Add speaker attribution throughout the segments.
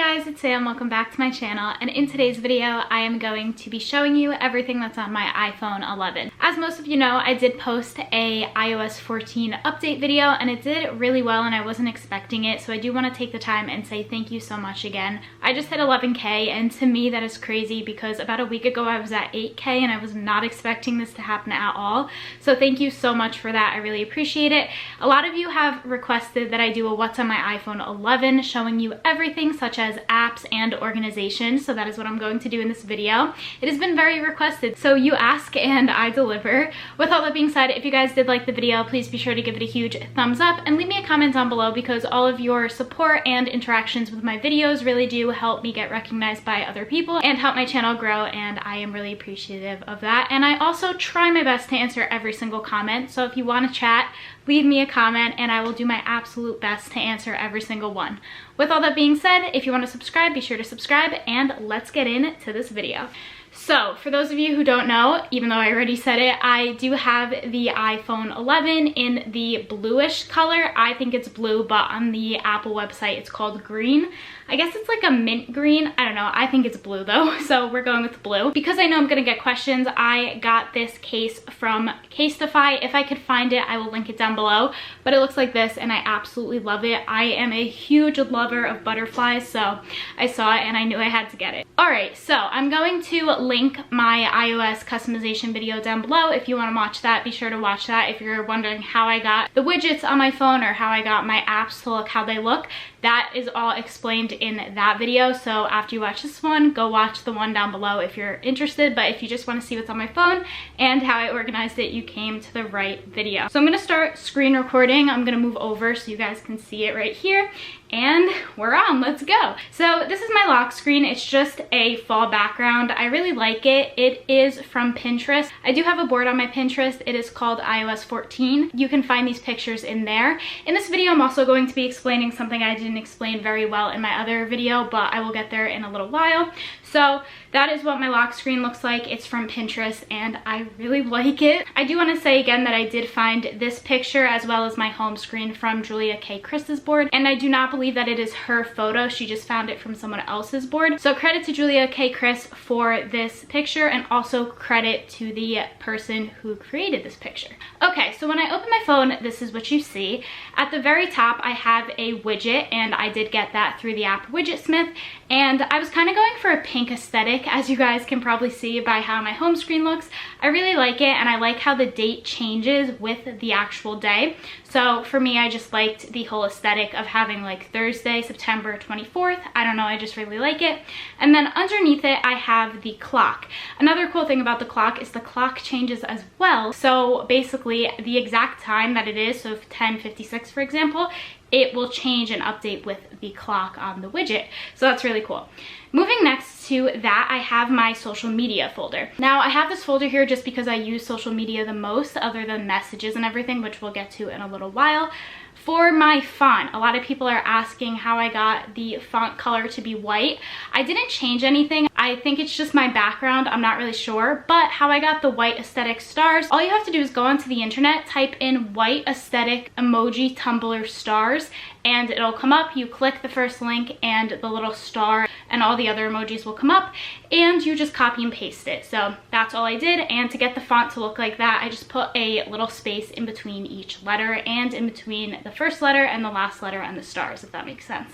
Speaker 1: guys, it's Sam. Welcome back to my channel, and in today's video I am going to be showing you everything that's on my iPhone 11. As most of you know, I did post a iOS 14 update video and it did really well and I wasn't expecting it, so I do want to take the time and say thank you so much again. I just hit 11K and to me that is crazy because about a week ago I was at 8K and I was not expecting this to happen at all. So thank you so much for that. I really appreciate it. A lot of you have requested that I do a what's on my iPhone 11 showing you everything such as apps and organization, so that is what I'm going to do in this video. It has been very requested, so you ask and I deliver. With all that being said, if you guys did like the video, please be sure to give it a huge thumbs up and leave me a comment down below because all of your support and interactions with my videos really do help me get recognized by other people and help my channel grow, and I am really appreciative of that. And I also try my best to answer every single comment, so if you want to chat, leave me a comment and I will do my absolute best to answer every single one. With all that being said, if you want to subscribe, be sure to subscribe and let's get into this video. So for those of you who don't know, even though I already said it, I do have the iPhone 11 in the bluish color. I think it's blue, but on the Apple website it's called green. I guess it's like a mint green. I don't know. I think it's blue though, so we're going with blue. Because I know I'm gonna get questions, I got this case from Casetify. If I could find it, I will link it down below. But it looks like this and I absolutely love it. I am a huge lover of butterflies, so I saw it and I knew I had to get it. Alright, so I'm going to link my iOS customization video down below. If you want to watch that, be sure to watch that. If you're wondering how I got the widgets on my phone or how I got my apps to look how they look, that is all explained in that video. So after you watch this one, go watch the one down below if you're interested. But if you just want to see what's on my phone and how I organized it, you came to the right video. So I'm going to start screen recording. I'm going to move over so you guys can see it right here. And we're on, let's go. So this is my lock screen. It's just a fall background. I really like it. It is from Pinterest. I do have a board on my Pinterest. It is called iOS 14. You can find these pictures in there. In this video, I'm also going to be explaining something I didn't explain very well in my other video, but I will get there in a little while. So that is what my lock screen looks like. It's from Pinterest and I really like it. I do want to say again that I did find this picture as well as my home screen from Julia K. Chris's board, and I do not believe that it is her photo. She just found it from someone else's board. So credit to Julia K. Chris for this picture and also credit to the person who created this picture. Okay, so when I open my phone, this is what you see. At the very top, I have a widget and I did get that through the app Widgetsmith, and I was kind of going for a pink aesthetic, as you guys can probably see by how my home screen looks. I really like it and I like how the date changes with the actual day. So for me, I just liked the whole aesthetic of having like Thursday, September 24th. I don't know, I just really like it. And then underneath it, I have the clock. Another cool thing about the clock is the clock changes as well. So basically the exact time that it is, so 10:56 for example, it will change and update with the clock on the widget. So that's really cool. Moving next to that, I have my social media folder. Now I have this folder here just because I use social media the most other than messages and everything, which we'll get to in a little while. For my font, a lot of people are asking how I got the font color to be white. I didn't change anything. I think it's just my background. I'm not really sure. But how I got the white aesthetic stars, all you have to do is go onto the internet, type in white aesthetic emoji Tumblr stars, and it'll come up. You click the first link and the little star and all the other emojis will come up, and you just copy and paste it. So that's all I did. And to get the font to look like that, I just put a little space in between each letter and in between the first letter and the last letter and the stars, if that makes sense.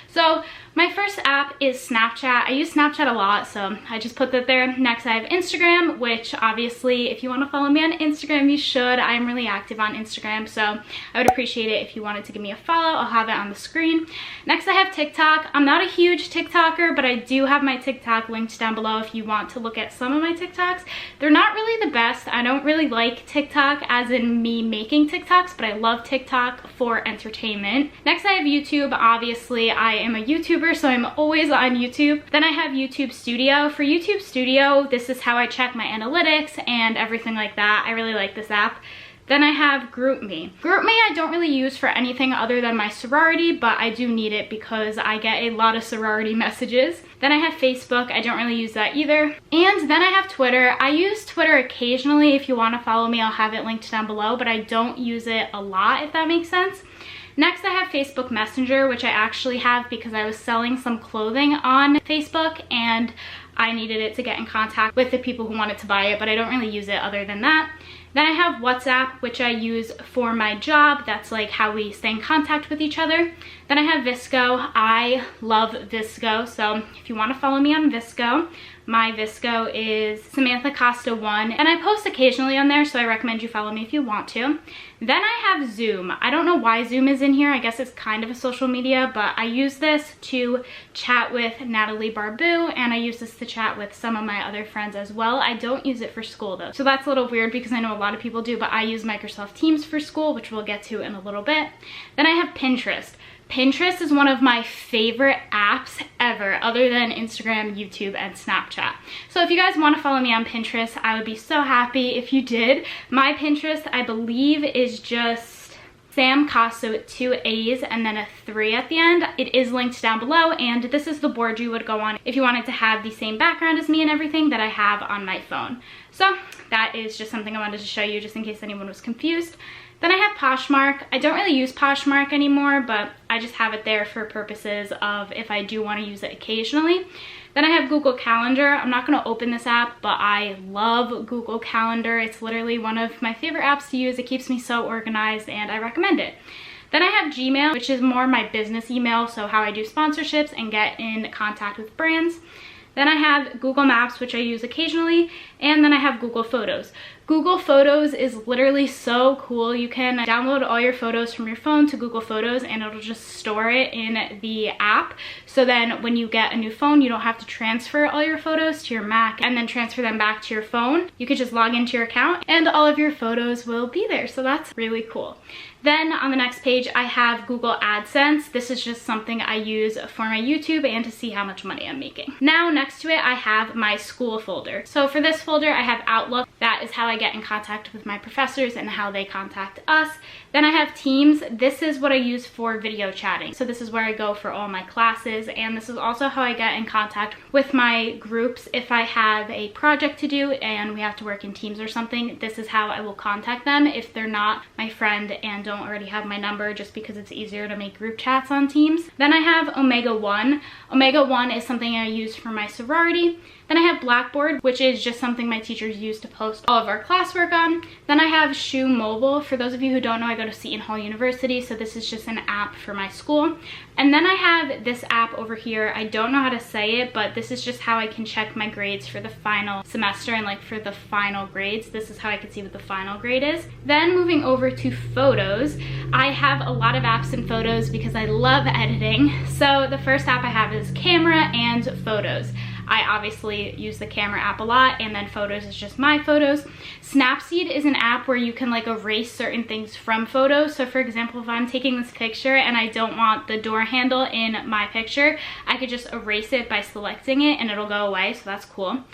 Speaker 1: So my first app is Snapchat. I use Snapchat a lot, so I just put that there. Next I have Instagram, which obviously if you want to follow me on Instagram, you should. I'm really active on Instagram, so I would appreciate it if you wanted to give me a follow. I'll have it on the screen. Next I have TikTok. I'm not a huge TikToker, but I do have my TikTok linked down below if you want to look at some of my TikToks. They're not really the best. I don't really like TikTok as in me making TikToks, but I love TikTok for entertainment. Next I have YouTube. Obviously I am a YouTuber, so I'm always on YouTube. Then I have YouTube Studio. For YouTube Studio, this is how I check my analytics and everything like that. I really like this app. Then I have GroupMe. GroupMe I don't really use for anything other than my sorority, but I do need it because I get a lot of sorority messages. Then I have Facebook. I don't really use that either. And then I have Twitter. I use Twitter occasionally. If you want to follow me, I'll have it linked down below, but I don't use it a lot, if that makes sense. Next, I have Facebook Messenger, which I actually have because I was selling some clothing on Facebook and I needed it to get in contact with the people who wanted to buy it, but I don't really use it other than that. Then I have WhatsApp, which I use for my job. That's like how we stay in contact with each other. Then I have Visco. I love Visco, so if you want to follow me on Visco, my Visco is Samantha Costa 1, and I post occasionally on there, so I recommend you follow me if you want to. Then I have Zoom. I don't know why Zoom is in here. I guess it's kind of a social media, but I use this to chat with Natalie Barbu, and I use this to chat with some of my other friends as well. I don't use it for school though, so that's a little weird because I know a lot of people do, but I use Microsoft Teams for school, which we'll get to in a little bit. Then I have Pinterest. Pinterest is one of my favorite apps ever, other than Instagram, YouTube, and Snapchat. So if you guys want to follow me on Pinterest, I would be so happy if you did. My Pinterest, I believe, is just Sam Costa with 2 A's and then a 3 at the end. It is linked down below, and this is the board you would go on if you wanted to have the same background as me and everything that I have on my phone. So that is just something I wanted to show you just in case anyone was confused. Then I have Poshmark. I don't really use Poshmark anymore, but I just have it there for purposes of if I do want to use it occasionally. Then I have Google Calendar. I'm not going to open this app, but I love Google Calendar. It's literally one of my favorite apps to use. It keeps me so organized and I recommend it. Then I have Gmail, which is more my business email, so how I do sponsorships and get in contact with brands. Then I have Google Maps, which I use occasionally, and then I have Google Photos. Google Photos is literally so cool. You can download all your photos from your phone to Google Photos and it'll just store it in the app. So then when you get a new phone, you don't have to transfer all your photos to your Mac and then transfer them back to your phone. You could just log into your account and all of your photos will be there. So that's really cool. Then on the next page, I have Google AdSense. This is just something I use for my YouTube and to see how much money I'm making. Now next to it, I have my school folder. So for this folder, I have Outlook. That is how I get in contact with my professors and how they contact us. Then I have Teams. This is what I use for video chatting. So this is where I go for all my classes, and this is also how I get in contact with my groups. If I have a project to do and we have to work in teams or something, this is how I will contact them if they're not my friend and don't already have my number, just because it's easier to make group chats on Teams. Then I have Omega One. Omega One is something I use for my sorority. Then I have Blackboard, which is just something my teachers use to post all of our classwork on. Then I have Shoe Mobile. For those of you who don't know, I go to Seton Hall University, so this is just an app for my school. And then I have this app over here. I don't know how to say it, but this is just how I can check my grades for the final semester and like for the final grades. This is how I can see what the final grade is. Then moving over to Photos, I have a lot of apps in Photos because I love editing. So the first app I have is Camera and Photos. I obviously use the camera app a lot, and then Photos is just my photos. Snapseed is an app where you can like erase certain things from photos. So for example, if I'm taking this picture and I don't want the door handle in my picture, I could just erase it by selecting it and it'll go away, so that's cool.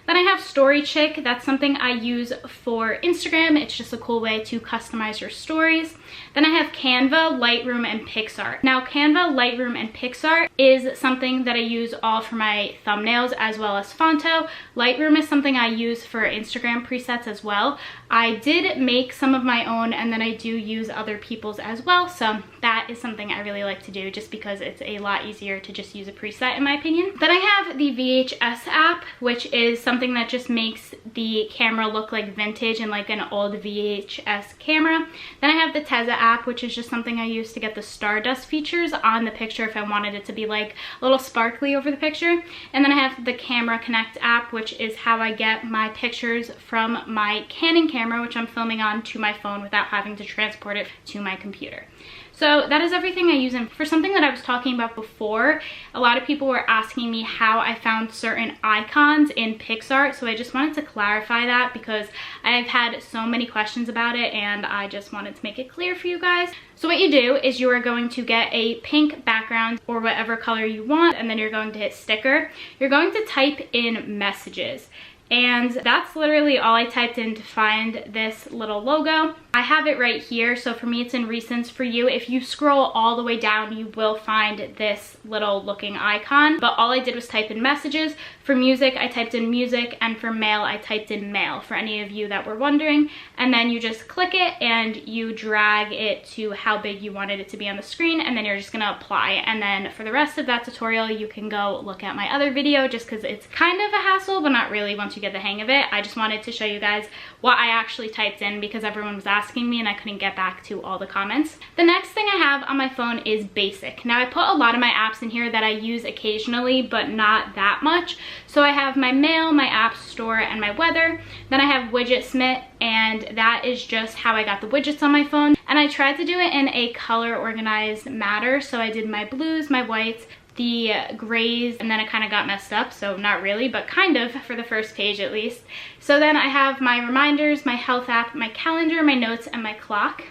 Speaker 1: Then I have Story Chick. That's something I use for Instagram. It's just a cool way to customize your stories. Then I have Canva, Lightroom, and PixArt. Now Canva, Lightroom, and PixArt is something that I use all for my thumbnails as well as Fonto. Lightroom is something I use for Instagram presets as well. I did make some of my own, and then I do use other people's as well, so that is something I really like to do just because it's a lot easier to just use a preset in my opinion. Then I have the VHS app, which is something that just makes the camera look like vintage and like an old VHS camera. Then I have the Teza app, which is just something I use to get the stardust features on the picture if I wanted it to be like a little sparkly over the picture. And then I have the Camera Connect app, which is how I get my pictures from my Canon camera, which I'm filming on, to my phone without having to transport it to my computer. So that is everything I use. And for something that I was talking about before, a lot of people were asking me how I found certain icons in PixArt. So I just wanted to clarify that because I've had so many questions about it and I just wanted to make it clear for you guys. So what you do is you are going to get a pink background or whatever color you want, and then you're going to hit sticker. You're going to type in messages. And that's literally all I typed in to find this little logo. I have it right here, so for me it's in recents. For you, if you scroll all the way down, you will find this little looking icon. But all I did was type in messages. For music, I typed in music, and for mail, I typed in mail, for any of you that were wondering. And then you just click it and you drag it to how big you wanted it to be on the screen, and then you're just gonna apply. And then for the rest of that tutorial, you can go look at my other video, just because it's kind of a hassle, but not really once you get the hang of it. I just wanted to show you guys what I actually typed in because everyone was asking me and I couldn't get back to all the comments. The next thing I have on my phone is basic. Now I put a lot of my apps in here that I use occasionally, but not that much. So I have my mail, my app store, and my weather. Then I have Widgetsmith, and that is just how I got the widgets on my phone. And I tried to do it in a color organized manner. So I did my blues, my whites, the grays, and then it kind of got messed up, so not really, but kind of for the first page at least. So then I have my reminders, my health app, my calendar, my notes, and my clock.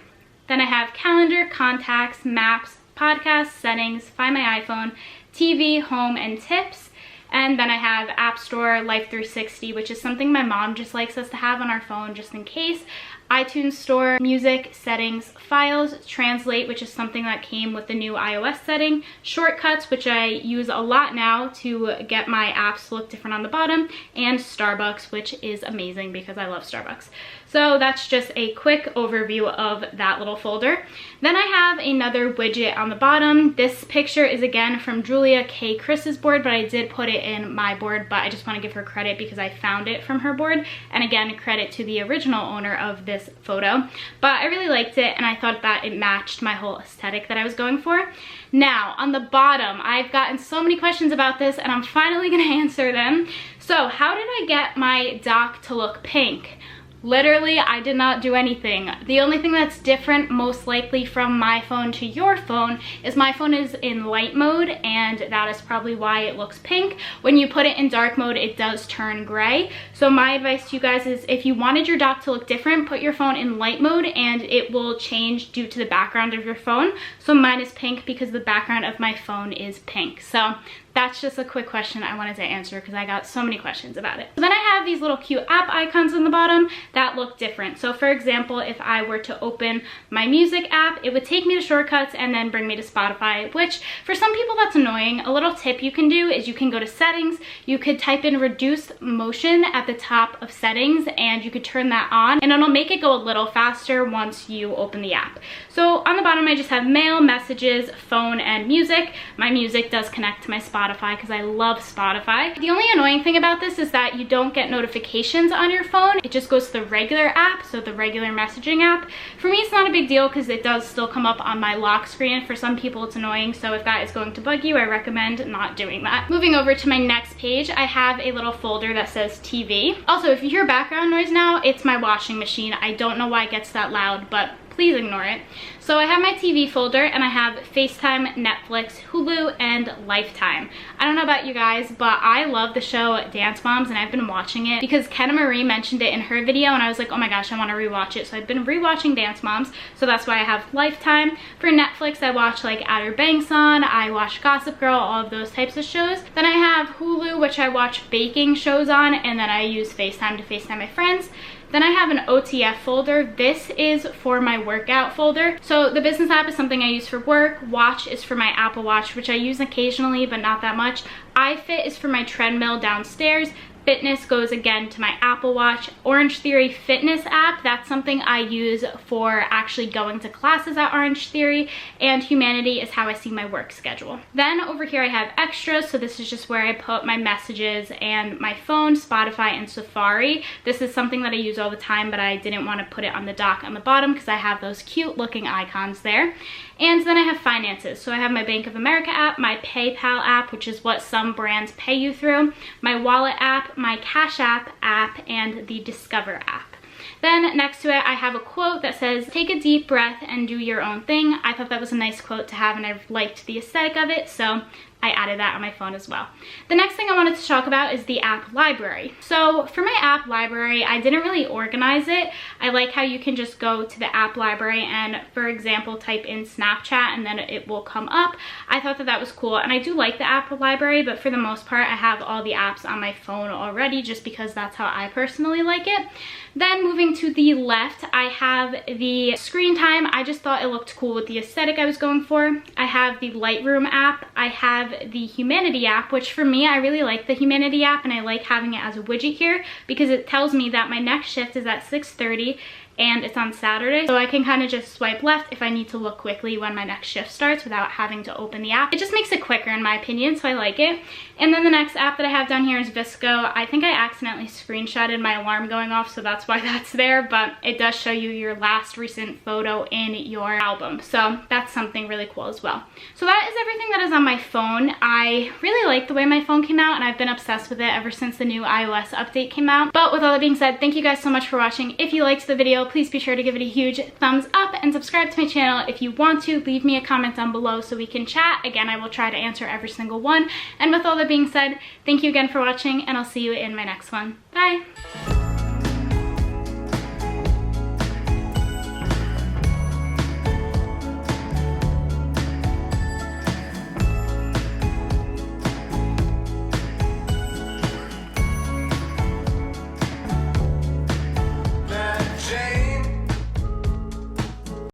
Speaker 1: Then I have calendar, contacts, maps, podcasts, settings, find my iPhone, TV, home, and tips. And then I have App Store, Life 360, which is something my mom just likes us to have on our phone just in case. iTunes Store, music, settings, files, translate, which is something that came with the new iOS setting, shortcuts, which I use a lot now to get my apps to look different on the bottom, and Starbucks, which is amazing because I love Starbucks. So that's just a quick overview of that little folder. Then I have another widget on the bottom. This picture is again from Julia K. Chris's board, but I did put it in my board, but I just want to give her credit because I found it from her board. And again, credit to the original owner of this photo. But I really liked it and I thought that it matched my whole aesthetic that I was going for. Now, on the bottom, I've gotten so many questions about this and I'm finally gonna answer them. So, how did I get my dock to look pink? Literally, I did not do anything. The only thing that's different, most likely from my phone to your phone, is my phone is in light mode, and that is probably why it looks pink. When you put it in dark mode, it does turn gray. So my advice to you guys is if you wanted your dock to look different, put your phone in light mode and it will change due to the background of your phone. So mine is pink because the background of my phone is pink. So that's just a quick question I wanted to answer because I got so many questions about it. So then I have these little cute app icons on the bottom that look different. So for example, if I were to open my music app, it would take me to shortcuts and then bring me to Spotify, which for some people that's annoying. A little tip you can do is you can go to settings, you could type in reduce motion at the top of settings and you could turn that on and it'll make it go a little faster once you open the app. So on the bottom I just have mail, messages, phone, and music. My music does connect to my Spotify because I love Spotify. The only annoying thing about this is that you don't get notifications on your phone. It just goes to the regular app, so the regular messaging app. For me, it's not a big deal because it does still come up on my lock screen. For some people, it's annoying, so if that is going to bug you, I recommend not doing that. Moving over to my next page, I have a little folder that says TV. Also, if you hear background noise now, it's my washing machine. I don't know why it gets that loud, but please ignore it. So I have my TV folder and I have FaceTime, Netflix, Hulu, and Lifetime. I don't know about you guys, but I love the show Dance Moms and I've been watching it because Ken and Marie mentioned it in her video and I was like, oh my gosh, I want to rewatch it. So I've been rewatching Dance Moms, so that's why I have Lifetime. For Netflix, I watch like Outer Banks on, I watch Gossip Girl, all of those types of shows. Then I have Hulu, which I watch baking shows on, and then I use FaceTime to FaceTime my friends. Then I have an OTF folder. This is for my workout folder. So the business app is something I use for work. Watch is for my Apple Watch, which I use occasionally, but not that much. iFit is for my treadmill downstairs. Fitness goes again to my Apple Watch. Orange Theory Fitness app, that's something I use for actually going to classes at Orange Theory, and Humanity is how I see my work schedule. Then over here I have extras, so this is just where I put my messages and my phone, Spotify, and Safari. This is something that I use all the time, but I didn't want to put it on the dock on the bottom because I have those cute looking icons there. And then I have finances. So I have my Bank of America app, my PayPal app, which is what some brands pay you through, my Wallet app, my Cash App, and the Discover app. Then next to it, I have a quote that says, take a deep breath and do your own thing. I thought that was a nice quote to have and I liked the aesthetic of it, so I added that on my phone as well. The next thing I wanted to talk about is the app library. So for my app library, I didn't really organize it. I like how you can just go to the app library and, for example, type in Snapchat and then it will come up. I thought that that was cool, and I do like the app library, but for the most part, I have all the apps on my phone already just because that's how I personally like it. Then moving to the left, I have the screen time. I just thought it looked cool with the aesthetic I was going for. I have the Lightroom app. I have the Humanity app, which for me, I really like the Humanity app, and I like having it as a widget here because it tells me that my next shift is at 6:30 and it's on Saturday, so I can kind of just swipe left if I need to look quickly when my next shift starts without having to open the app. It just makes it quicker in my opinion, so I like it. And then the next app that I have down here is Visco. I think I accidentally screenshotted my alarm going off, so that's why that's there, but it does show you your last recent photo in your album, so that's something really cool as well. So that is everything that is on my phone. I really like the way my phone came out, and I've been obsessed with it ever since the new iOS update came out. But with all that being said, thank you guys so much for watching. If you liked the video, please be sure to give it a huge thumbs up and subscribe to my channel. If you want to, leave me a comment down below so we can chat. Again, I will try to answer every single one. And with all that being said, thank you again for watching, and I'll see you in my next one. Bye!